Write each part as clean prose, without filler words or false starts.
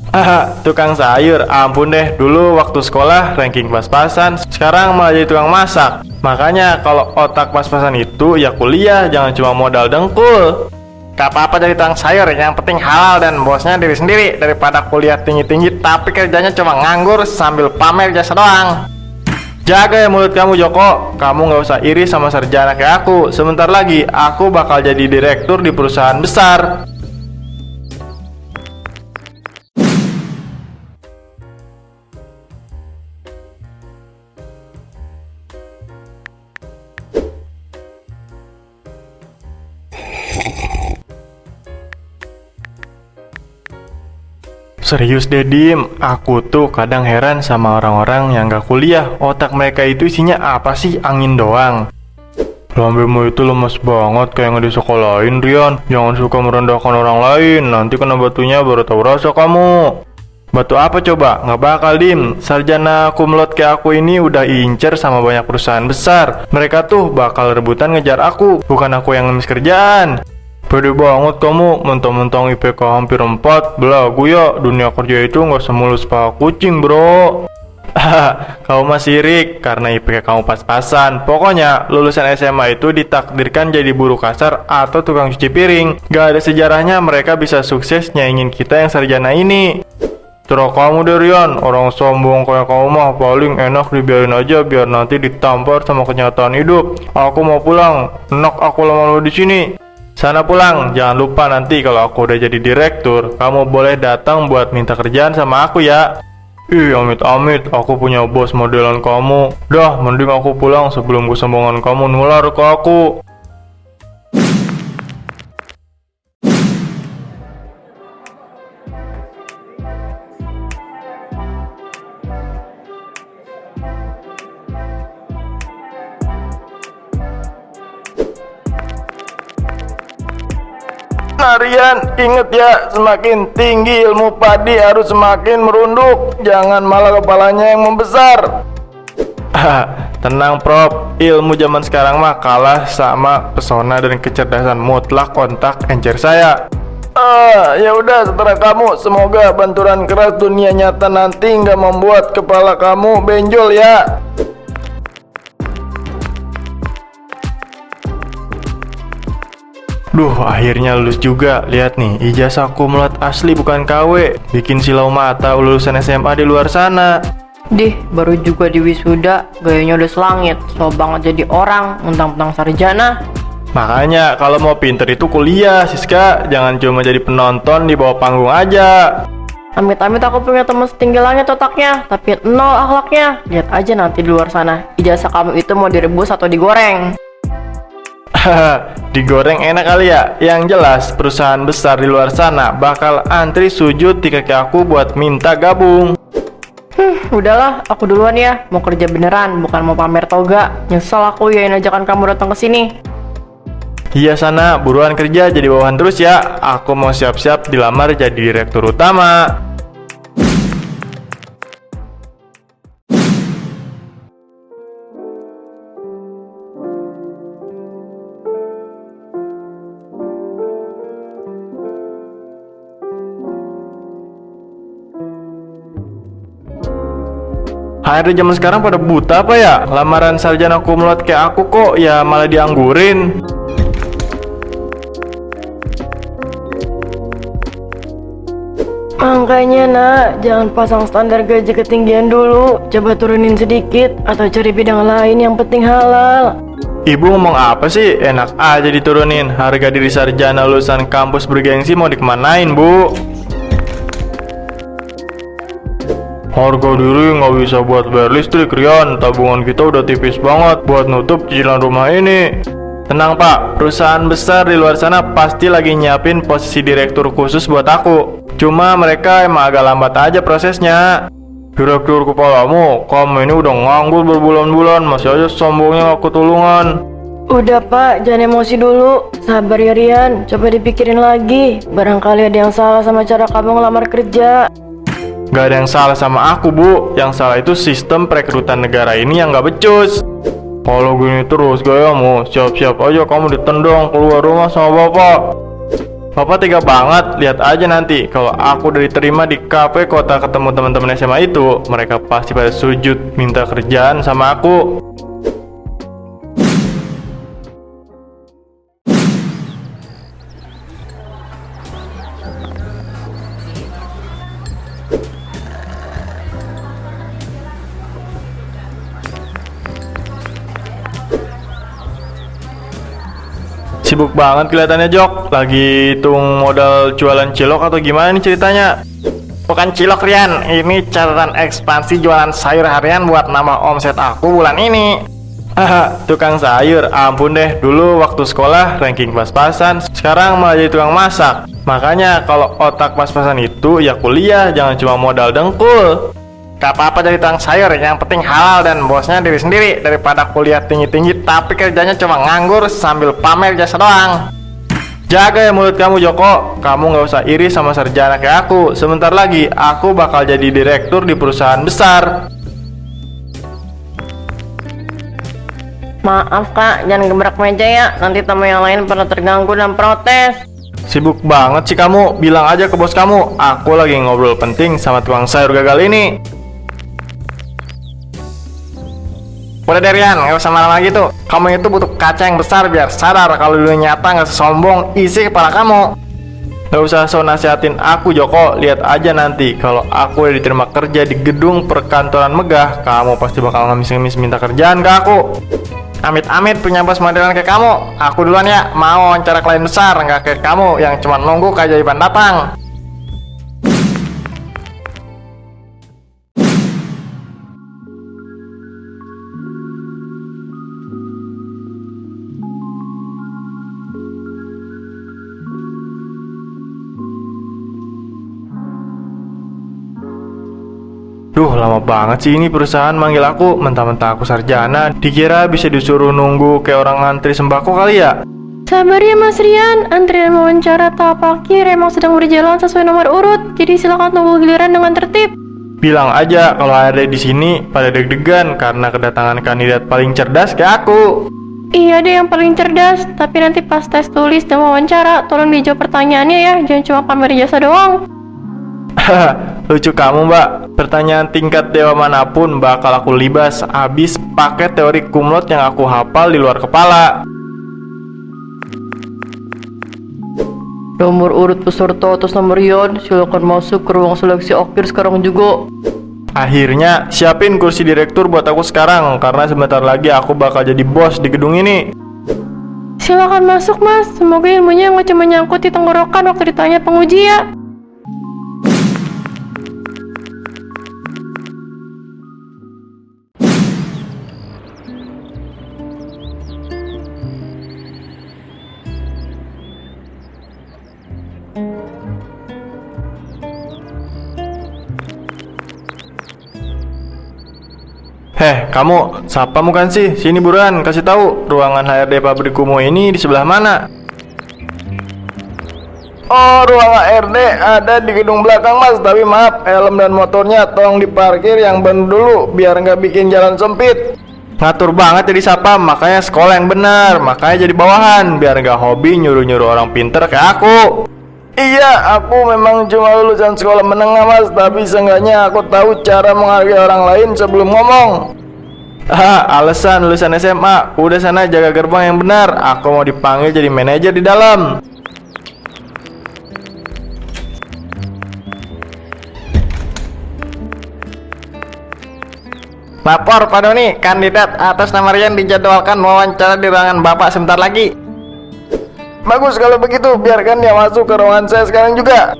Haha, tukang sayur, ampun deh, dulu waktu sekolah ranking pas-pasan, sekarang malah jadi tukang masak. Makanya kalau otak pas-pasan itu ya kuliah, jangan cuma modal dengkul. Gak apa-apa jadi tukang sayur, yang penting halal dan bosnya diri sendiri, daripada kuliah tinggi-tinggi tapi kerjanya cuma nganggur sambil pamer jasa doang. Jaga ya mulut kamu Joko, kamu gak usah iri sama sarjana kayak aku. Sebentar lagi aku bakal jadi direktur di perusahaan besar. Serius deh Dim, aku tuh kadang heran sama orang-orang yang gak kuliah. Otak mereka itu isinya apa sih? Angin doang. Lambemu itu lemes banget kayak nggak disekolahin Rian. Jangan suka merendahkan orang lain, nanti kena batunya baru tahu rasa kamu. Batu apa coba? Nggak bakal Dim. Sarjana kumlot kayak aku ini udah incer sama banyak perusahaan besar. Mereka tuh bakal rebutan ngejar aku, bukan aku yang ngemis kerjaan. Pede banget kamu, mentang-mentang IPK hampir 4, belagu ya, dunia kerja itu nggak semulus paha kucing bro. Kau masih sirik, karena IPK kamu pas-pasan. Pokoknya, lulusan SMA itu ditakdirkan jadi buruh kasar atau tukang cuci piring. Gak ada sejarahnya mereka bisa sukses nyaingin kita yang sarjana ini. Terus kamu Derian, orang sombong kayak kamu mah paling enak dibiarin aja biar nanti ditampar sama kenyataan hidup. Aku mau pulang, enak aku lama-lama di sini. Sana pulang, jangan lupa nanti kalau aku udah jadi direktur, kamu boleh datang buat minta kerjaan sama aku ya. Ih, amit-amit, aku punya bos modelan kamu. Dah, mending aku pulang sebelum kesombongan kamu nular ke aku. Rian, inget ya, semakin tinggi ilmu padi harus semakin merunduk, jangan malah kepalanya yang membesar. Tenang Prof, ilmu zaman sekarang mah kalah sama pesona dan kecerdasan mutlak kontak encer saya. Ya udah setelah kamu, semoga benturan keras dunia nyata nanti nggak membuat kepala kamu benjol ya. Duh, akhirnya lulus juga. Lihat nih, ijazah kumlot asli bukan KW. Bikin silau mata lulusan SMA di luar sana. Dih, baru juga di wisuda, gayanya udah selangit. So banget jadi orang, mentang-mentang sarjana. Makanya, kalau mau pinter itu kuliah, Siska. Jangan cuma jadi penonton di bawah panggung aja. Amit-amit aku punya teman setinggi langit otaknya, tapi nol akhlaknya. Lihat aja nanti di luar sana, ijazah kamu itu mau direbus atau digoreng. Digoreng enak kali ya. Yang jelas perusahaan besar di luar sana bakal antri sujud di kaki aku buat minta gabung. Udahlah, aku duluan ya. Mau kerja beneran, bukan mau pamer toga. Nyesel aku yain ajakan kamu datang ke sini. Iya sana, buruan kerja jadi bawahan terus ya. Aku mau siap-siap dilamar jadi direktur utama. HRD zaman sekarang pada buta apa ya? Lamaran sarjana kumlot kayak aku kok ya malah dianggurin. Makanya nak, jangan pasang standar gaji ketinggian dulu. Coba turunin sedikit, atau cari bidang lain yang penting halal. Ibu ngomong apa sih? Enak aja diturunin. Harga diri sarjana lulusan kampus bergengsi mau dikemanain bu? Harga diri nggak bisa buat bayar listrik Rian. Tabungan kita udah tipis banget buat nutup cicilan rumah ini. Tenang pak, perusahaan besar di luar sana pasti lagi nyiapin posisi direktur khusus buat aku. Cuma mereka emang agak lambat aja prosesnya. Direktur kepalamu, kamu ini udah nganggur berbulan-bulan, masih aja sombongnya aku tulungan. Udah pak, jangan emosi dulu. Sabar ya Rian, coba dipikirin lagi. Barangkali ada yang salah sama cara kamu ngelamar kerja. Gak ada yang salah sama aku bu. Yang salah itu sistem perekrutan negara ini yang gak becus. Kalau gini terus gayamu, siap-siap aja kamu ditendang keluar rumah sama bapak. Bapak tega banget, lihat aja nanti kalau aku udah diterima di kafe kota ketemu teman-teman SMA itu, mereka pasti pada sujud minta kerjaan sama aku. Sibuk banget kelihatannya Jok. Lagi hitung modal jualan cilok atau gimana nih ceritanya? Bukan cilok Rian, ini catatan ekspansi jualan sayur harian buat nambah omset aku bulan ini. Haha, tukang sayur, ampun deh. Dulu waktu sekolah ranking pas-pasan, sekarang malah jadi tukang masak. Makanya kalau otak pas-pasan itu ya kuliah, jangan cuma modal dengkul. Gak apa-apa jadi tukang sayur, yang penting halal dan bosnya diri sendiri, daripada kuliah tinggi-tinggi tapi kerjanya cuma nganggur sambil pamer jasa doang. Jaga ya mulut kamu Joko, kamu nggak usah iri sama sarjana kayak aku. Sebentar lagi aku bakal jadi direktur di perusahaan besar. Maaf kak, jangan gebrak meja ya, nanti tamu yang lain pada terganggu dan protes. Sibuk banget sih kamu, bilang aja ke bos kamu, aku lagi ngobrol penting sama tukang sayur gagal ini. Udah deh Rian, gak usah marah lagi tuh. Kamu itu butuh kaca yang besar biar sadar kalau dunia nyata gak sesombong isi kepala kamu. Gak usah so nasihatin aku Joko, lihat aja nanti kalau aku udah diterima kerja di gedung perkantoran megah, kamu pasti bakal ngemis-ngemis minta kerjaan ke aku. Amit-amit punya bos modelan kayak kamu. Aku duluan ya, mau wawancara klien besar, gak kayak kamu yang cuma nunggu keajaiban datang. Duh, lama banget sih ini perusahaan manggil aku. Mentah-mentah aku sarjana, dikira bisa disuruh nunggu kayak orang ngantri sembako kali ya. Sabar ya Mas Rian, antrian wawancara tahap akhir emang sedang berjalan sesuai nomor urut, jadi silakan tunggu giliran dengan tertib. Bilang aja kalau ada di sini pada deg-degan karena kedatangan kandidat paling cerdas kayak aku. Iya deh yang paling cerdas, tapi nanti pas tes tulis dan wawancara, tolong dijawab pertanyaannya ya, jangan cuma pamer jasa doang. Lucu kamu mbak, pertanyaan tingkat dewa manapun bakal aku libas abis pakai teori kumlot yang aku hafal di luar kepala. Nomor urut peserta atas nama Rian, silakan masuk ke ruang seleksi akhir sekarang juga. Akhirnya siapin kursi direktur buat aku sekarang, karena sebentar lagi aku bakal jadi bos di gedung ini. Silakan masuk mas, semoga ilmunya nggak cuma nyangkut di tenggorokan waktu ditanya penguji ya. Kamu, siapa bukan sih? Sini buruan, kasih tahu ruangan HRD pabrik Kumo ini di sebelah mana? Oh, ruang HRD ada di gedung belakang mas, tapi maaf, helm dan motornya tolong diparkir yang bener dulu biar nggak bikin jalan sempit. Ngatur banget jadi sapam, makanya sekolah yang benar, makanya jadi bawahan, biar nggak hobi nyuruh-nyuruh orang pinter kayak aku. Iya, aku memang cuma lulusan sekolah menengah mas, tapi seenggaknya aku tahu cara menghargai orang lain sebelum ngomong. Alasan lulusan SMA, udah sana jaga gerbang yang benar, aku mau dipanggil jadi manajer di dalam. Lapor Pak Doni, kandidat atas nama Rian dijadwalkan wawancara di ruangan Bapak sebentar lagi. Bagus kalau begitu, biarkan dia masuk ke ruangan saya sekarang juga.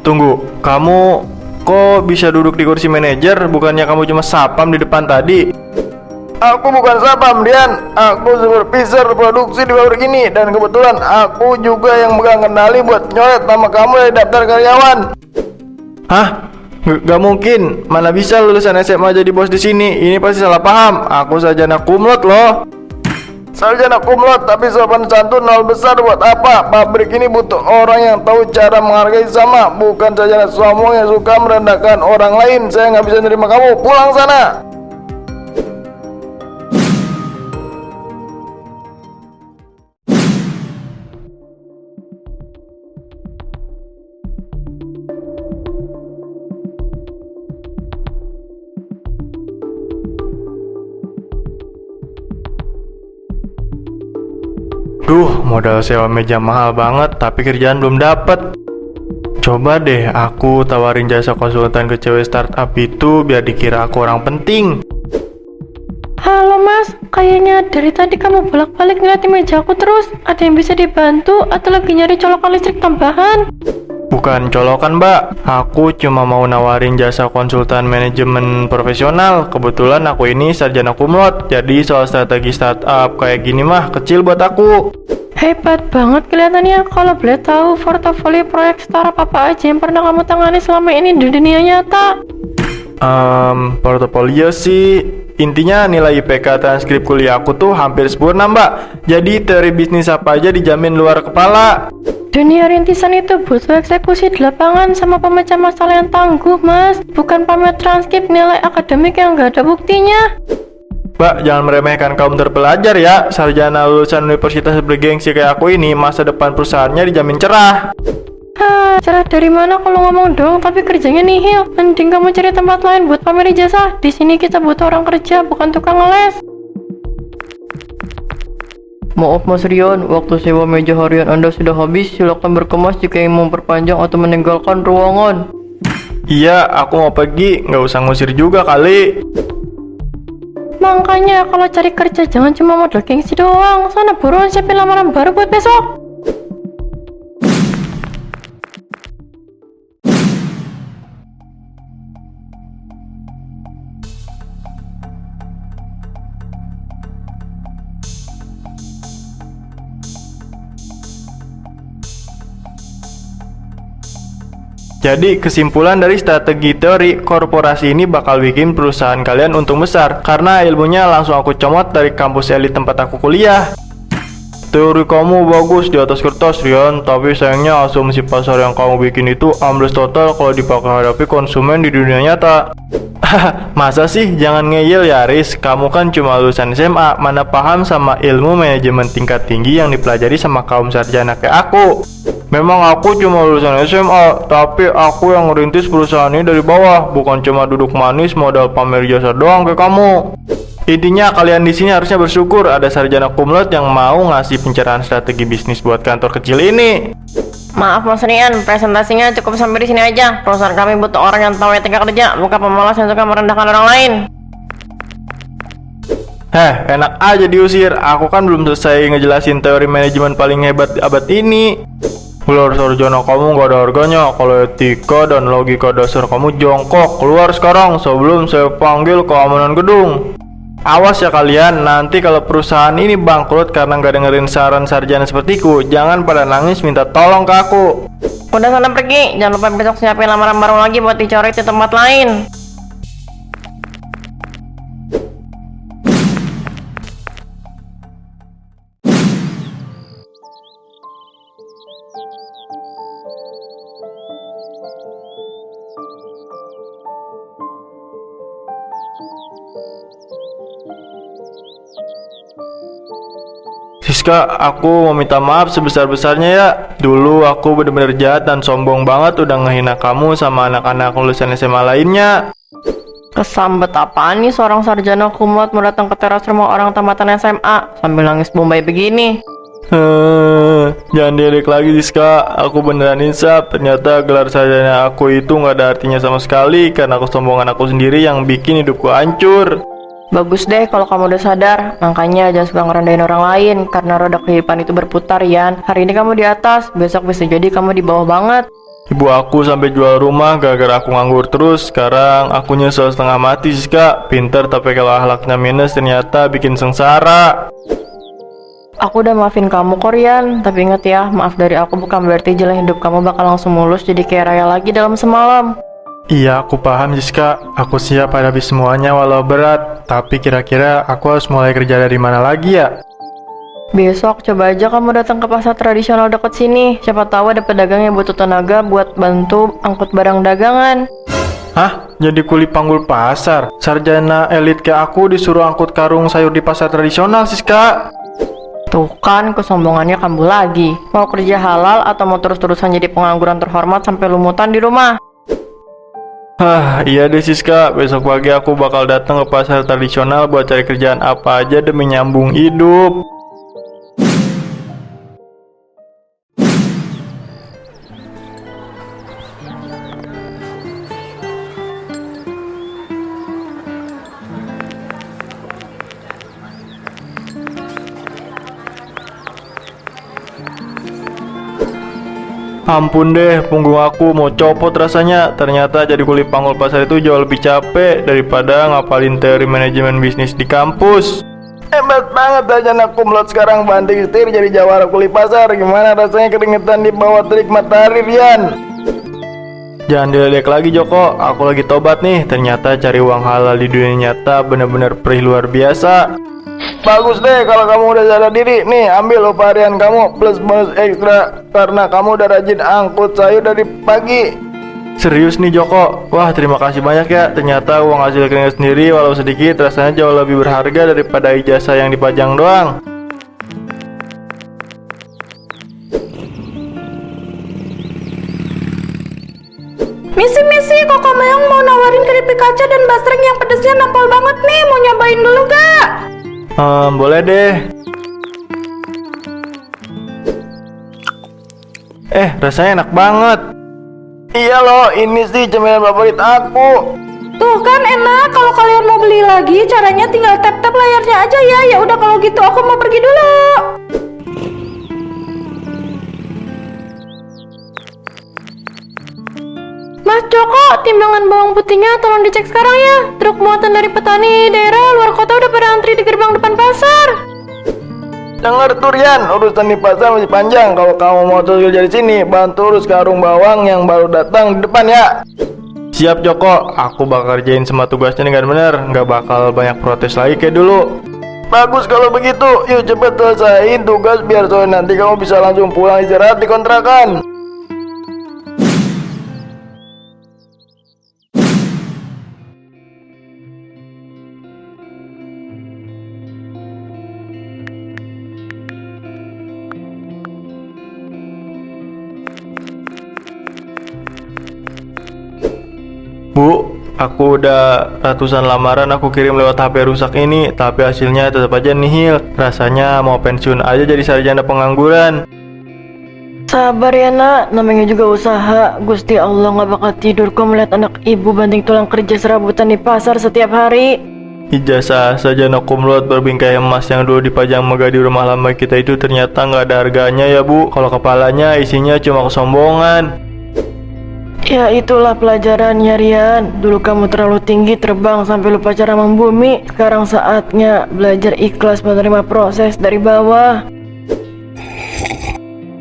Tunggu, kamu kok bisa duduk di kursi manajer? Bukannya kamu cuma sapam di depan tadi? Aku bukan sapam, Dian. Aku supervisor produksi di pabrik ini. Dan kebetulan aku juga yang megang kendali buat nyoret nama kamu dari daftar karyawan. Hah? Gak mungkin. Mana bisa lulusan SMA jadi bos di sini? Ini pasti salah paham. Aku sarjana kumlot loh. Sarjana kumlot tapi sopan santun nol besar buat apa? Pabrik ini butuh orang yang tahu cara menghargai sama, bukan sarjana sombong yang suka merendahkan orang lain. Saya nggak bisa nerima kamu, pulang sana. Duh, modal sewa meja mahal banget, tapi kerjaan belum dapet. Coba deh aku tawarin jasa konsultan ke cewek startup itu biar dikira aku orang penting. Halo mas, kayaknya dari tadi kamu bolak-balik ngeliatin meja aku terus. Ada yang bisa dibantu atau lagi nyari colokan listrik tambahan? Bukan colokan mbak, aku cuma mau nawarin jasa konsultan manajemen profesional. Kebetulan aku ini sarjana kumlot, jadi soal strategi startup kayak gini mah kecil buat aku. Hebat banget kelihatannya. Kalau boleh tahu portofolio proyek startup apa aja yang pernah kamu tangani selama ini di dunia nyata? Portofolio sih, intinya nilai IPK transkrip kuliah aku tuh hampir sempurna mbak. Jadi teori bisnis apa aja dijamin luar kepala. Dunia rintisan itu butuh eksekusi di lapangan sama pemecah masalah yang tangguh mas, bukan pamer transkrip nilai akademik yang nggak ada buktinya. Mbak, jangan meremehkan kaum terpelajar ya. Sarjana lulusan universitas bergengsi kayak aku ini, masa depan perusahaannya dijamin cerah. Hah, cerah dari mana kalau ngomong dong, tapi kerjanya nihil. Mending kamu cari tempat lain buat pamer ijazah. Di sini kita butuh orang kerja, bukan tukang les. Maaf Mas Rian, waktu sewa meja harian Anda sudah habis. Silakan berkemas jika ingin memperpanjang atau meninggalkan ruangan. Iya, aku mau pergi, nggak usah ngusir juga kali. Makanya kalau cari kerja jangan cuma modal gengsi doang. Sana buruan siapin lamaran baru buat besok. Jadi kesimpulan dari strategi teori korporasi ini bakal bikin perusahaan kalian untung besar karena ilmunya langsung aku comot dari kampus elit tempat aku kuliah. Teori kamu bagus di atas kertas Rian, tapi sayangnya asumsi pasar yang kamu bikin itu ambles total kalau dipakai hadapi konsumen di dunia nyata. Masa sih? Jangan ngeyel ya Riz, kamu kan cuma lulusan SMA, mana paham sama ilmu manajemen tingkat tinggi yang dipelajari sama kaum sarjana kayak aku. Memang aku cuma lulusan SMA, tapi aku yang ngerintis perusahaan ini dari bawah, bukan cuma duduk manis modal pamer jasa doang kayak kamu. Intinya kalian di sini harusnya bersyukur ada sarjana kumlot yang mau ngasih pencerahan strategi bisnis buat kantor kecil ini. Maaf Mas Rian, presentasinya cukup sampai di sini aja. Perusahaan kami butuh orang yang tahu etika kerja, bukan pemalas yang suka merendahkan orang lain. Enak aja diusir. Aku kan belum selesai ngejelasin teori manajemen paling hebat di abad ini. Keluar sarjana kamu gak ada harganya. Kalau etika dan logika dasar kamu jongkok. Keluar sekarang sebelum saya panggil keamanan gedung. Awas ya kalian, nanti kalau perusahaan ini bangkrut karena gak dengerin saran sarjana sepertiku, jangan pada nangis minta tolong ke aku. Udah sana pergi, jangan lupa besok siapin lamaran baru lagi buat dicoret di tempat lain. Siska, aku mau minta maaf sebesar-besarnya ya. Dulu aku bener-bener jahat dan sombong banget udah ngehina kamu sama anak-anak lulusan SMA lainnya. Kesambet apaan nih seorang sarjana kumlot mau datang ke teras rumah orang tamatan SMA sambil nangis bombay begini? Jangan diedek lagi Siska, aku beneran insaf. Ternyata gelar sarjana aku itu gak ada artinya sama sekali karena kesombongan aku sendiri yang bikin hidupku hancur. Bagus deh kalau kamu udah sadar. Makanya jangan suka ngerendahin orang lain, karena roda kehidupan itu berputar, Yan. Hari ini kamu di atas, besok bisa jadi kamu di bawah banget. Ibu aku sampai jual rumah gara-gara aku nganggur terus. Sekarang aku nyesel setengah mati Siska. Pinter tapi kalau akhlaknya minus ternyata bikin sengsara. Aku udah maafin kamu kok, Yan. Tapi inget ya, maaf dari aku bukan berarti jalan hidup kamu bakal langsung mulus jadi kayak Raya lagi dalam semalam. Iya, aku paham Siska. Aku siap hadapi semuanya walau berat. Tapi kira-kira aku harus mulai kerja dari mana lagi ya? Besok coba aja kamu datang ke pasar tradisional dekat sini. Siapa tahu ada pedagang yang butuh tenaga buat bantu angkut barang dagangan. Hah? Jadi kuli panggul pasar? Sarjana elit kayak aku disuruh angkut karung sayur di pasar tradisional, Siska? Tuh kan, kesombongannya kambuh lagi. Mau kerja halal atau mau terus-terusan jadi pengangguran terhormat sampai lumutan di rumah? Hah, iya deh Siska. Besok pagi aku bakal datang ke pasar tradisional buat cari kerjaan apa aja demi nyambung hidup. Ampun deh, punggung aku mau copot rasanya. Ternyata jadi kuli panggul pasar itu jauh lebih capek daripada ngapalin teori manajemen bisnis di kampus. Hebat banget sarjana kumlot sekarang banting setir jadi jawara kuli pasar. Gimana rasanya keringetan di bawah terik matahari, Rian? Jangan diledek lagi Joko, aku lagi tobat nih. Ternyata cari uang halal di dunia nyata bener-bener perih luar biasa. Bagus deh kalau kamu udah sadar diri. Nih, ambil upah harian kamu plus bonus ekstra karena kamu udah rajin angkut sayur dari pagi. Serius nih Joko, wah terima kasih banyak ya. Ternyata uang hasil keringat sendiri walau sedikit rasanya jauh lebih berharga daripada ijazah yang dipajang doang. Misi, Koko Meong mau nawarin keripik kaca dan basreng yang pedesnya nampol banget nih. Mau nyobain dulu gak? Boleh deh. Rasanya enak banget. Iya loh, ini sih cemilan favorit aku. Tuh kan enak. Kalau kalian mau beli lagi, caranya tinggal tap-tap layarnya aja ya. Ya udah kalau gitu aku mau pergi dulu. Mas Joko, timbangan bawang putihnya tolong dicek sekarang ya. Truk muatan dari petani daerah luar kota udah pada antri di gerbang depan pasar. Dengar tuh Rian, urusan di pasar masih panjang. Kalau kamu mau terus dari sini, bantu urus karung bawang yang baru datang di depan ya. Siap Joko, aku bakal kerjain semua tugasnya dengan bener. Nggak bakal banyak protes lagi kayak dulu. Bagus kalau begitu, yuk cepet selesaiin tugas biar sore nanti kamu bisa langsung pulang istirahat di kontrakan. Bu, aku udah ratusan lamaran aku kirim lewat HP rusak ini, tapi hasilnya tetap aja nihil. Rasanya mau pensiun aja jadi sarjana pengangguran. Sabar ya nak, namanya juga usaha. Gusti Allah gak bakal tidur kok melihat anak ibu banting tulang kerja serabutan di pasar setiap hari. Ijazah sarjana kumlot berbingkai emas yang dulu dipajang megah di rumah lama kita itu ternyata nggak ada harganya ya Bu. Kalau kepalanya isinya cuma kesombongan. Ya itulah pelajarannya Rian. Dulu kamu terlalu tinggi terbang sampai lupa cara membumi. Sekarang saatnya belajar ikhlas menerima proses dari bawah.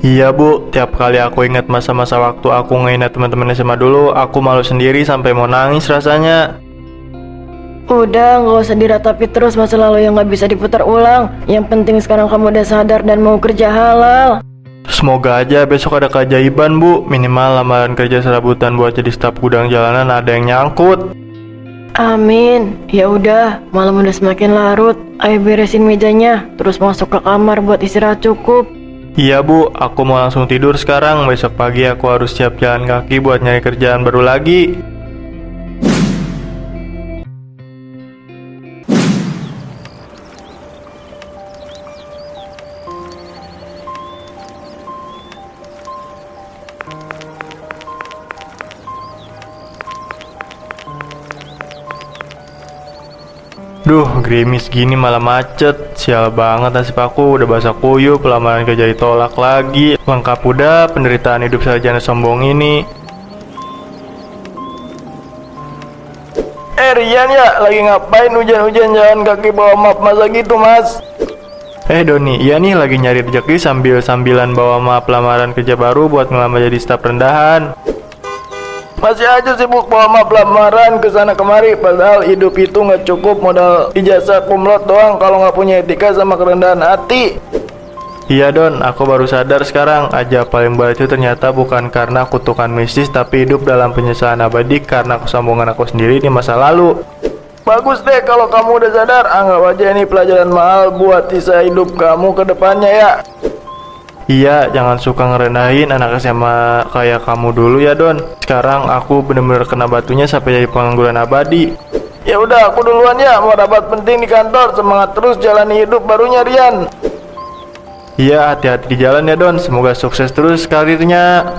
Iya Bu, tiap kali aku ingat masa-masa waktu aku ngehina teman-teman SMA dulu, aku malu sendiri sampai mau nangis rasanya. Udah, gak usah diratapi terus masa lalu yang gak bisa diputar ulang. Yang penting sekarang kamu udah sadar dan mau kerja halal. Semoga aja besok ada keajaiban Bu. Minimal lamaran kerja serabutan buat jadi staf gudang jalanan ada yang nyangkut. Amin. Ya udah, malam udah semakin larut. Ayo beresin mejanya, terus masuk ke kamar buat istirahat cukup. Iya Bu, aku mau langsung tidur sekarang. Besok pagi aku harus siap jalan kaki buat nyari kerjaan baru lagi. Duh, gerimis gini malah macet. Sial banget nasib aku, udah basah kuyup, lamaran kerja ditolak lagi. Lengkap udah penderitaan hidup sarjana sombong ini. Rian ya, lagi ngapain hujan-hujan jalan kaki bawa map masa gitu Mas? Doni, iya nih lagi nyari rezeki sambil-sambilan bawa map lamaran kerja baru buat ngelamar jadi staf rendahan. Masih aja sibuk bawa map lamaran kesana kemari, padahal hidup itu nggak cukup modal ijazah kumlot doang kalau nggak punya etika sama kerendahan hati. Iya Don, aku baru sadar sekarang aja paling berat itu ternyata bukan karena kutukan mistis, tapi hidup dalam penyesalan abadi karena kesombongan aku sendiri di masa lalu. Bagus deh kalau kamu udah sadar. Anggap aja ini pelajaran mahal buat sisa hidup kamu ke depannya ya. Iya, jangan suka ngerendahin anak SMA kayak kamu dulu ya Don. Sekarang aku bener-bener kena batunya sampai jadi pengangguran abadi. Ya udah, aku duluan ya, mau rapat penting di kantor. Semangat terus jalani hidup barunya Rian. Iya, hati-hati di jalan ya Don. Semoga sukses terus karirnya.